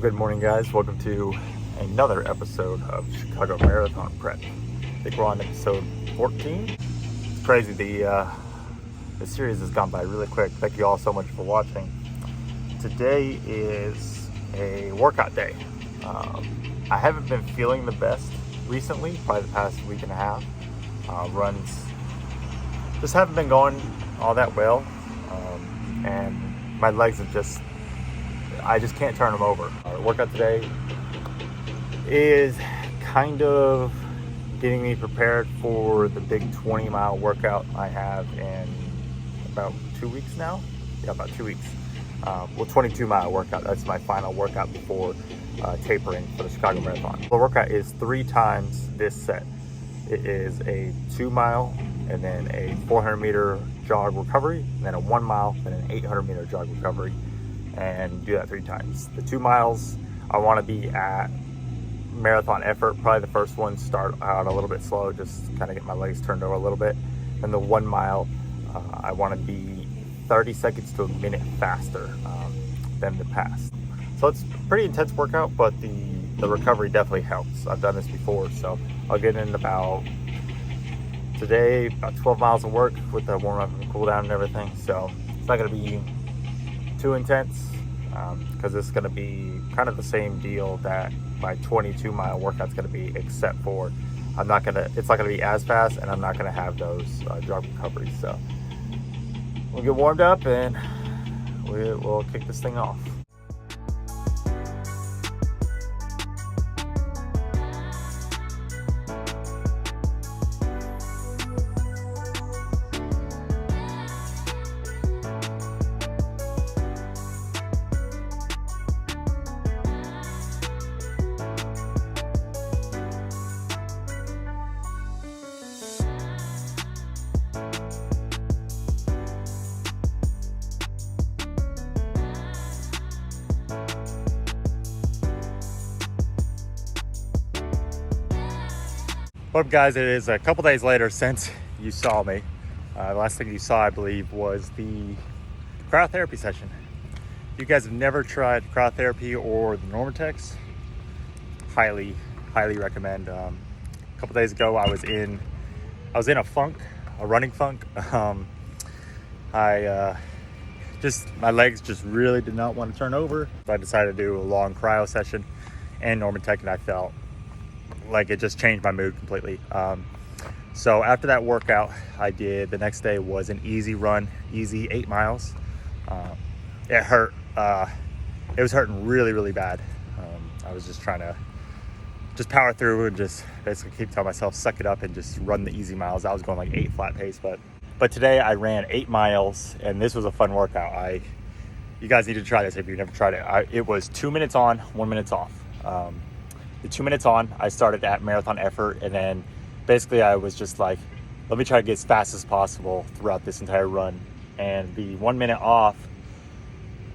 Good morning, guys. Welcome to another episode of Chicago Marathon Prep. I think we're on episode 14. It's crazy. The series has gone by really quick. Thank you all so much for watching. Today is a workout day. I haven't been feeling the best recently, probably the past week and a half. Runs just haven't been going all that well, and my legs have I just can't turn them over. Our workout today is kind of getting me prepared for the big 20-mile workout I have in about 2 weeks now. Yeah, about 2 weeks. 22-mile workout. That's my final workout before tapering for the Chicago Marathon. The workout is 3 times this set. It is a 2-mile and then a 400-meter jog recovery, and then a 1 mile and an 800-meter jog recovery. And do that 3 times. The 2 miles, I want to be at marathon effort. Probably the first one start out a little bit slow, just kind of get my legs turned over a little bit. And the 1 mile, I want to be 30 seconds to a minute faster than the past. So it's a pretty intense workout, but the recovery definitely helps. I've done this before, so I'll get in about 12 miles of work with the warm up and cool down and everything. So it's not going to be too intense, because it's going to be kind of the same deal that my 22-mile workout's going to be, except for it's not going to be as fast, and I'm not going to have those jog recoveries. So we'll get warmed up and we'll kick this thing off. What up, guys? It is a couple days later since you saw me. The last thing you saw, I believe, was the cryotherapy session. If you guys have never tried cryotherapy or the normatec, highly recommend. A couple days ago, I was in a funk, a running funk. My legs just really did not want to turn over. So I decided to do a long cryo session and normatec, and I felt like it just changed my mood completely. So after that workout the next day was an easy run, easy 8 miles. It hurt. It was hurting really bad. I was just trying to power through and just basically keep telling myself, suck it up and just run the easy miles. I was going like 8 flat pace, but today I ran 8 miles, and this was a fun workout. You guys need to try this if you've never tried it. It was 2 minutes on, 1 minute off. The 2 minutes on, I started at marathon effort, and then basically I was just like, let me try to get as fast as possible throughout this entire run. And the 1 minute off,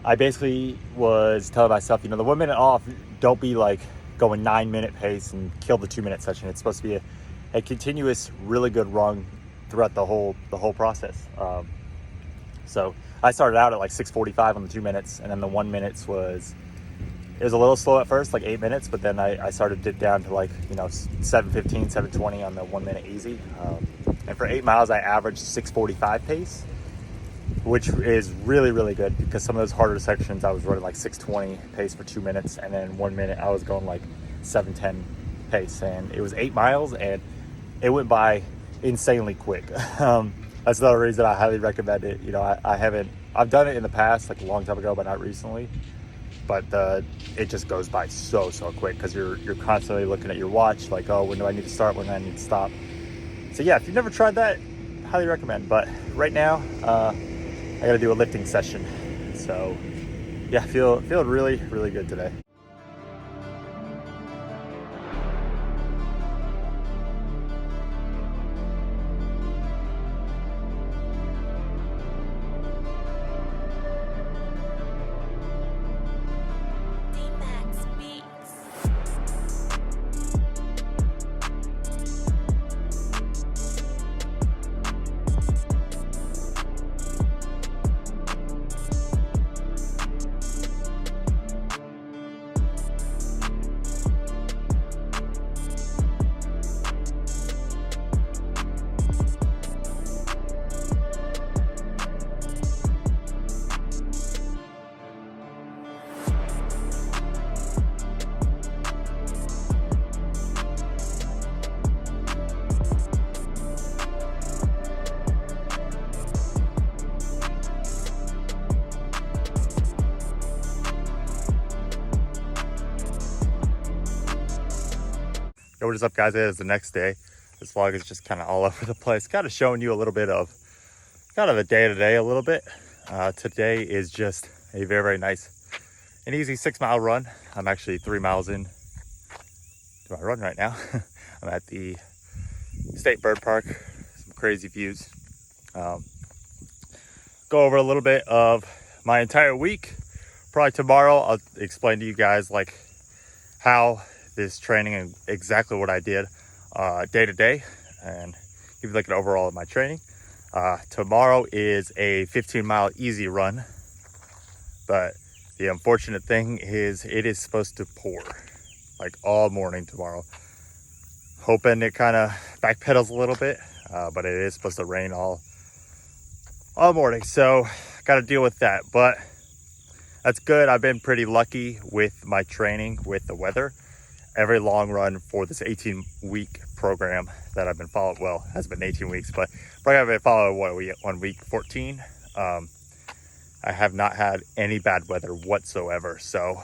I basically was telling myself, the 1 minute off, don't be like going 9-minute pace and kill the 2 minute session. It's supposed to be a continuous, really good run throughout the whole process. So I started out at like 6:45 on the 2 minutes, and then the 1 minute it was a little slow at first, like 8 minutes, but then I started to dip down to like, 7:15, 7:20 on the 1 minute easy. And for 8 miles, I averaged 6:45 pace, which is really good, because some of those harder sections, I was running like 6:20 pace for 2 minutes. And then 1 minute, I was going like 7:10 pace. And it was 8 miles, and it went by insanely quick. That's another reason I highly recommend it. I've done it in the past, like a long time ago, but not recently. But it just goes by so quick, because you're constantly looking at your watch, like, oh, when do I need to start, when do I need to stop? So yeah, if you've never tried that, highly recommend. But right now, I got to do a lifting session. So yeah, feel really good today. Yo, what is up, guys? It is the next day. This vlog is just kind of all over the place, kind of showing you a little bit of kind of a day-to-day a little bit. Today is just a very, very nice and easy 6-mile run. I'm actually 3 miles in to my run right now. I'm at the State Bird Park, some crazy views. Go over a little bit of my entire week. Probably tomorrow I'll explain to you guys like how this training and exactly what I did day to day, and give you like an overall of my training. Tomorrow is a 15-mile easy run, but the unfortunate thing is it is supposed to pour like all morning tomorrow. Hoping it kind of backpedals a little bit, but it is supposed to rain all morning, so got to deal with that. But that's good. I've been pretty lucky with my training with the weather. Every long run for this 18-week program that I've been following, well, it has been 18 weeks, but probably I've been following on week 14. I have not had any bad weather whatsoever. So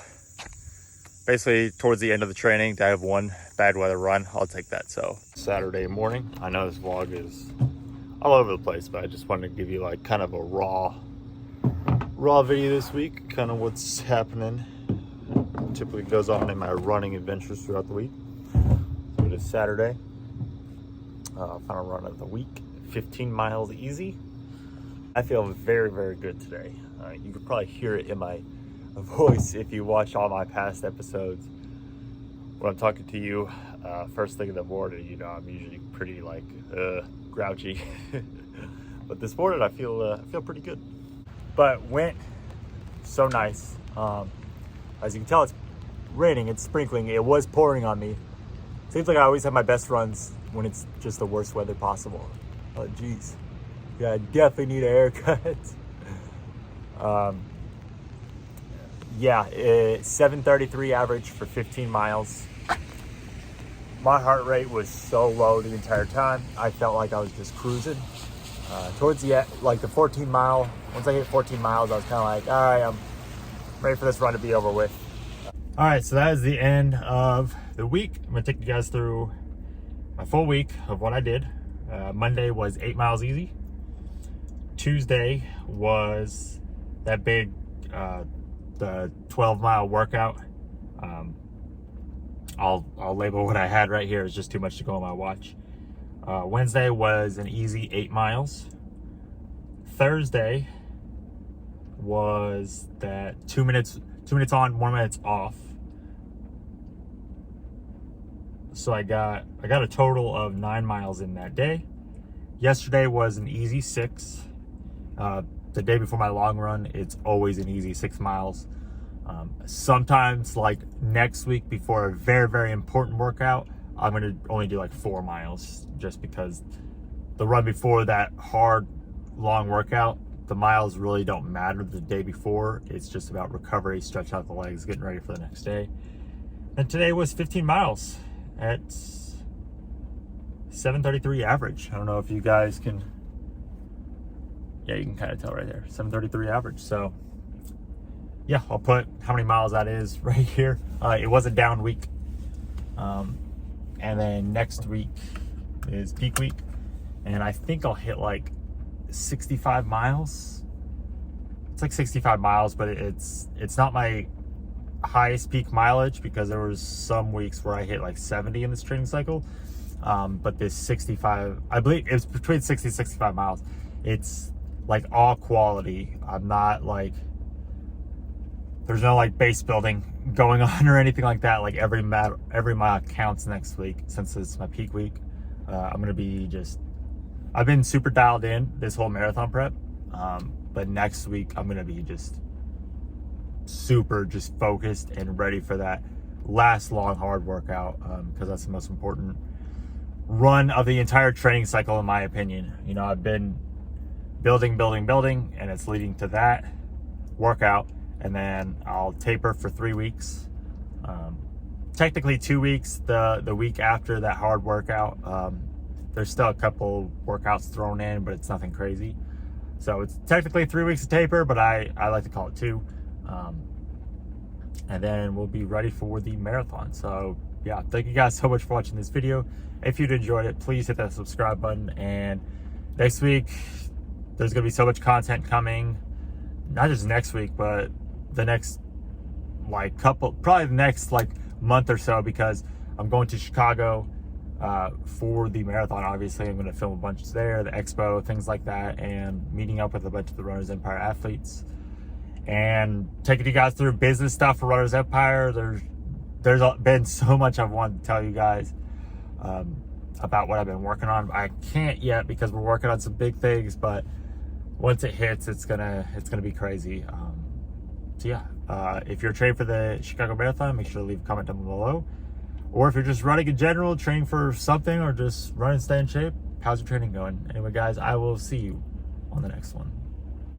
basically towards the end of the training, I have one bad weather run. I'll take that. So Saturday morning, I know this vlog is all over the place, but I just wanted to give you like kind of a raw video this week, kind of what's happening. Typically goes on in my running adventures throughout the week. So it is Saturday, final run of the week, 15 miles easy. I feel very, very good today. You could probably hear it in my voice if you watch all my past episodes. When I'm talking to you first thing in the morning, you know, I'm usually pretty like grouchy. But this morning I feel pretty good. But went so nice. As you can tell, it's raining, it's sprinkling, it was pouring on me. Seems like I always have my best runs when it's just the worst weather possible. Oh geez, yeah, I definitely need a haircut. Yeah, it's 7:33 average for 15 miles. My heart rate was so low the entire time. I felt like I was just cruising. Towards the end, like the 14 mile, once I hit 14 miles, I was kind of like, all right, I'm ready for this run to be over with. All right, so that is the end of the week. I'm gonna take you guys through my full week of what I did. Monday was 8 miles easy. Tuesday was that big, the 12-mile workout. I'll label what I had right here. It's just too much to go on my watch. Wednesday was an easy 8 miles. Thursday was that 2 minutes on, 1 minute off. So I got a total of 9 miles in that day. Yesterday was an easy 6. The day before my long run, it's always an easy 6 miles. Sometimes like next week before a very, very important workout, I'm gonna only do like 4 miles, just because the run before that hard long workout, the miles really don't matter the day before. It's just about recovery, stretch out the legs, getting ready for the next day. And today was 15 miles at 7:33 average. I don't know if you guys can, yeah, you can kind of tell right there, 7:33 average. So yeah, I'll put how many miles that is right here. It was a down week. And then next week is peak week, and I think I'll hit like 65 miles. It's like 65 miles, but it's not my highest peak mileage, because there was some weeks where I hit like 70 in this training cycle. But this 65, I believe it's between 60 and 65 miles. It's like all quality. I'm not like, there's no like base building going on or anything like that. Like every mile counts next week, since it's my peak week. I'm gonna be I've been super dialed in this whole marathon prep, but next week I'm gonna be just super focused and ready for that last long hard workout, because that's the most important run of the entire training cycle, in my opinion. You know, I've been building, and it's leading to that workout, and then I'll taper for 3 weeks. Technically 2 weeks, the week after that hard workout. There's still a couple workouts thrown in, but it's nothing crazy. So it's technically 3 weeks of taper, but I like to call it 2. and then we'll be ready for the marathon. So yeah, thank you guys so much for watching this video. If you enjoyed it, please hit that subscribe button. And next week, there's gonna be so much content coming. Not just next week, but the next probably the next month or so, because I'm going to Chicago for the marathon. Obviously, I'm going to film a bunch there, the expo, things like that, and meeting up with a bunch of the Runners Empire athletes and taking you guys through business stuff for Runners Empire. There's been so much I've wanted to tell you guys about what I've been working on. I can't yet because we're working on some big things, but once it hits, it's gonna be crazy. So yeah, if you're training for the Chicago Marathon, make sure to leave a comment down below. Or if you're just running in general, training for something, or just running, stay in shape, how's your training going? Anyway, guys, I will see you on the next one.